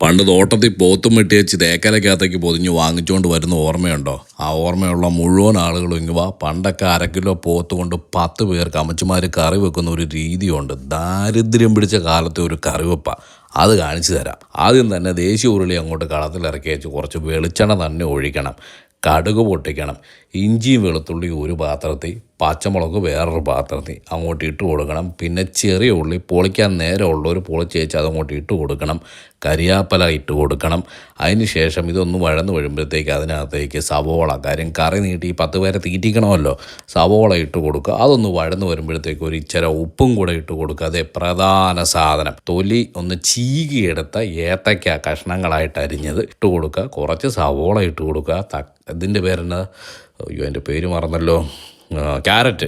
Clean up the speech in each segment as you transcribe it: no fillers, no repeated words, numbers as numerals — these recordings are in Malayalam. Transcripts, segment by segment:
പണ്ട് തോട്ടത്തിൽ പോത്തും വെട്ടിയച്ച് തേക്കലക്കകത്തേക്ക് പൊതിഞ്ഞ് വാങ്ങിച്ചുകൊണ്ട് വരുന്ന ഓർമ്മയുണ്ടോ? ആ ഓർമ്മയുള്ള മുഴുവൻ ആളുകളും ഇങ്ങ് വാ. പണ്ടൊക്കെ 1/2 കിലോ പോത്ത് കൊണ്ട് 10 പേർക്ക് അമ്മച്ചിമാർ കറി വെക്കുന്ന ഒരു രീതിയുണ്ട്. ദാരിദ്ര്യം പിടിച്ച കാലത്തെ ഒരു കറിവെപ്പ. അത് കാണിച്ചു തരാം. ആദ്യം തന്നെ ദേശീയ ഉരുളി അങ്ങോട്ട് കളത്തിലിറക്കി വെച്ച് കുറച്ച് വെളിച്ചെണ്ണ തന്നെ ഒഴിക്കണം. കടുക് പൊട്ടിക്കണം. ഇഞ്ചിയും വെളുത്തുള്ളി ഒരു പാത്രത്തിൽ, പച്ചമുളക് വേറൊരു പാത്രത്തിൽ അങ്ങോട്ട് ഇട്ട് കൊടുക്കണം. പിന്നെ ചെറിയ ഉള്ളി പൊളിക്കാൻ നേരമുള്ളവർ പൊളിച്ചേച്ച് അതങ്ങോട്ട് ഇട്ട് കൊടുക്കണം. കരിയാപ്പല ഇട്ട് കൊടുക്കണം. അതിന് ശേഷം ഇതൊന്ന് വഴന്ന് വരുമ്പോഴത്തേക്ക് അതിനകത്തേക്ക് സവോള, കാര്യം കറി നീട്ടി 10 പേരെ തീറ്റിക്കണമല്ലോ, സവോള ഇട്ട് കൊടുക്കുക. അതൊന്ന് വഴന്ന് വരുമ്പോഴത്തേക്ക് ഒരു ഇച്ചിരി ഉപ്പും കൂടെ ഇട്ട് കൊടുക്കുക. അതേ പ്രധാന സാധനം, തൊലി ഒന്ന് ചീകിയെടുത്ത ഏത്തയ്ക്ക കഷ്ണങ്ങളായിട്ട് അരിഞ്ഞത് ഇട്ട് കൊടുക്കുക. കുറച്ച് സവോള ഇട്ട് കൊടുക്കുക. ഇതിൻ്റെ പേരെന്നാ, അയ്യോ എൻ്റെ പേര് മറന്നല്ലോ, ക്യാരറ്റ്,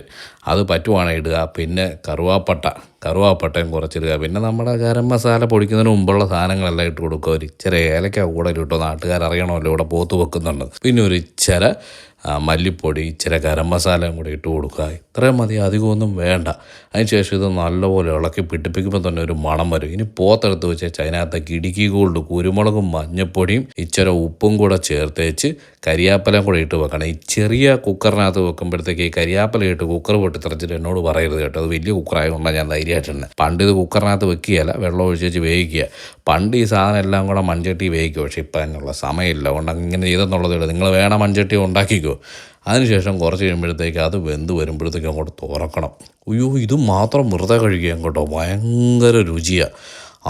അത് പറ്റുവാണെങ്കിൽ ഇടുക. പിന്നെ കറുവാപ്പട്ടയും കുറച്ചിടുക. പിന്നെ നമ്മുടെ ഗരം മസാല പൊടിക്കുന്നതിന് മുമ്പുള്ള സാധനങ്ങളെല്ലാം ഇട്ട് കൊടുക്കുക. ഒരു ഇച്ചിരി ഏലക്ക കൂടെ ഇട്ടോ, നാട്ടുകാരറിയണമല്ലോ ഇവിടെ പോത്ത് വെക്കുന്നുണ്ട്. പിന്നെ ഒരു ഇച്ചിരി മല്ലിപ്പൊടി, ഇച്ചിരി ഗരം മസാലയും കൂടി ഇട്ട് കൊടുക്കുക. ഇത്രയും മതി, അധികമൊന്നും വേണ്ട. അതിനുശേഷം ഇത് നല്ലപോലെ ഇളക്കി പിടിപ്പിക്കുമ്പോൾ തന്നെ ഒരു മണം വരും. ഇനി പോത്തെടുത്ത് വെച്ച് അതിനകത്തേക്ക് ഇടുക്കി ഗോൾഡ് കുരുമുളകും മഞ്ഞപ്പൊടിയും ഇച്ചിരി ഉപ്പും കൂടെ ചേർത്തേച്ച് കരിയാപ്പലയും കൂടെ ഇട്ട് വെക്കണം. ഈ ചെറിയ കുക്കറിനകത്ത് വെക്കുമ്പോഴത്തേക്ക് ഈ കരിയാപ്പല ഇട്ട് കുക്കർ പൊട്ടിത്തെറിച്ചിട്ട് എന്നോട് പറയരുത് കേട്ടോ. അത് വലിയ കുക്കറായതുകൊണ്ടാണ് ഞാൻ ധൈര്യമായിട്ടുണ്ട്. പണ്ട് ഇത് കുക്കറിനകത്ത് വെക്കുകയല്ല, വെള്ളം ഒഴിച്ച് വേവിക്കുക. പണ്ട് ഈ സാധനം എല്ലാം കൂടെ മൺചട്ടി വേവിക്കുക. പക്ഷേ ഇപ്പം അതിനുള്ള സമയമില്ല, അതുകൊണ്ട് ഇങ്ങനെ ചെയ്തെന്നുള്ളതേ ഉള്ളൂ. നിങ്ങൾ വേണം മൺചട്ടി ഉണ്ടാക്കിക്കോ. അതിനുശേഷം കുറച്ച് കഴിയുമ്പോഴത്തേക്ക് അത് വെന്ത് വരുമ്പോഴത്തേക്കും അങ്ങോട്ട് തുറക്കണം. അയ്യോ, ഇത് മാത്രം വെറുതെ കഴിക്കുക കേട്ടോ, ഭയങ്കര രുചിയാണ്.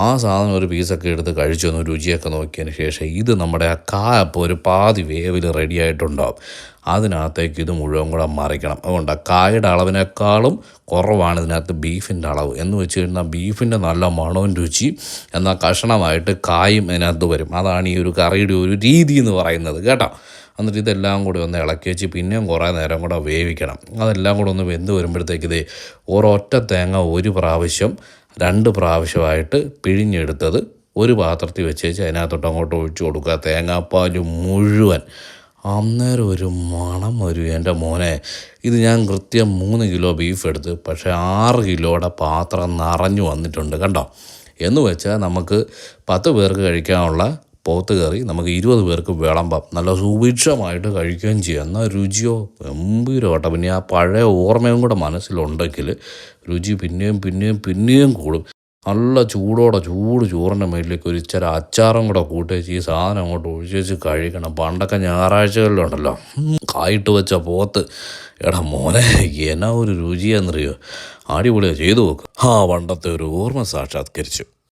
ആ സാധനം ഒരു പീസൊക്കെ എടുത്ത് കഴിച്ചൊന്ന് രുചിയൊക്കെ നോക്കിയതിന് ശേഷം ഇത് നമ്മുടെ ആ കായപ്പോൾ ഒരു പാതി വേവിൽ റെഡി ആയിട്ടുണ്ടാവും. അതിനകത്തേക്ക് ഇത് മുഴുവൻ കൂടെ മറിക്കണം. അതുകൊണ്ട് കായയുടെ അളവിനേക്കാളും കുറവാണ് ഇതിനകത്ത് ബീഫിൻ്റെ അളവ്. എന്ന് വെച്ച് കഴിഞ്ഞാൽ ബീഫിൻ്റെ നല്ല മണവും രുചി, എന്നാൽ കഷണമായിട്ട് കായും അതിനകത്ത് വരും. അതാണ് ഈ ഒരു കറിയുടെ ഒരു രീതി എന്ന് പറയുന്നത് കേട്ടോ. എന്നിട്ട് ഇതെല്ലാം കൂടി ഒന്ന് ഇളക്കി വെച്ച് പിന്നെയും കുറേ നേരം കൂടെ വേവിക്കണം. അതെല്ലാം കൂടെ ഒന്ന് വെന്ത് വരുമ്പോഴത്തേക്ക് ഇത് ഒരൊറ്റ തേങ്ങ 1 പ്രാവശ്യം 2 പ്രാവശ്യമായിട്ട് പിഴിഞ്ഞെടുത്തത് ഒരു പാത്രത്തിൽ വെച്ചേച്ച് അതിനകത്തോട്ട് അങ്ങോട്ട് ഒഴിച്ചു കൊടുക്കുക. തേങ്ങാപ്പാൽ മുഴുവൻ. അന്നേരം ഒരു മണം വരും എൻ്റെ മോനെ. ഇത് ഞാൻ കൃത്യം 3 കിലോ ബീഫ് എടുത്ത്, പക്ഷേ 6 കിലോയുടെ പാത്രം നിറഞ്ഞു വന്നിട്ടുണ്ട് കണ്ടോ. എന്ന് വെച്ചാൽ നമുക്ക് 10 പേർക്ക് കഴിക്കാനുള്ള പോത്ത് കറി നമുക്ക് 20 പേർക്ക് വിളമ്പാം. നല്ല സുഭിക്ഷമായിട്ട് കഴിക്കുകയും ചെയ്യാം. എന്നാൽ രുചിയോ ഗംഭീരമാട്ടോ. പിന്നെ ആ പഴയ ഓർമ്മയും കൂടെ മനസ്സിലുണ്ടെങ്കിൽ രുചി പിന്നെയും കൂടും. നല്ല ചൂട് ചോറിൻ്റെ മേലിലേക്ക് ഒരു ഇച്ചിരി അച്ചാറും കൂടെ കൂട്ടിച്ച് ഈ സാധനം അങ്ങോട്ട് ഒഴിച്ച് വെച്ച് കഴിക്കണം. പണ്ടൊക്കെ ഞായറാഴ്ചകളിലുണ്ടല്ലോ, കായിട്ട് വെച്ച പോത്ത്, എടാ മോനെ എന്നാ ഒരു രുചിയാണെന്നറിയോ. അടിപൊളിയാണ്, ചെയ്തു നോക്ക്. ആ പണ്ടത്തെ ഒരു ഓർമ്മ സാക്ഷാത്കരിച്ചു.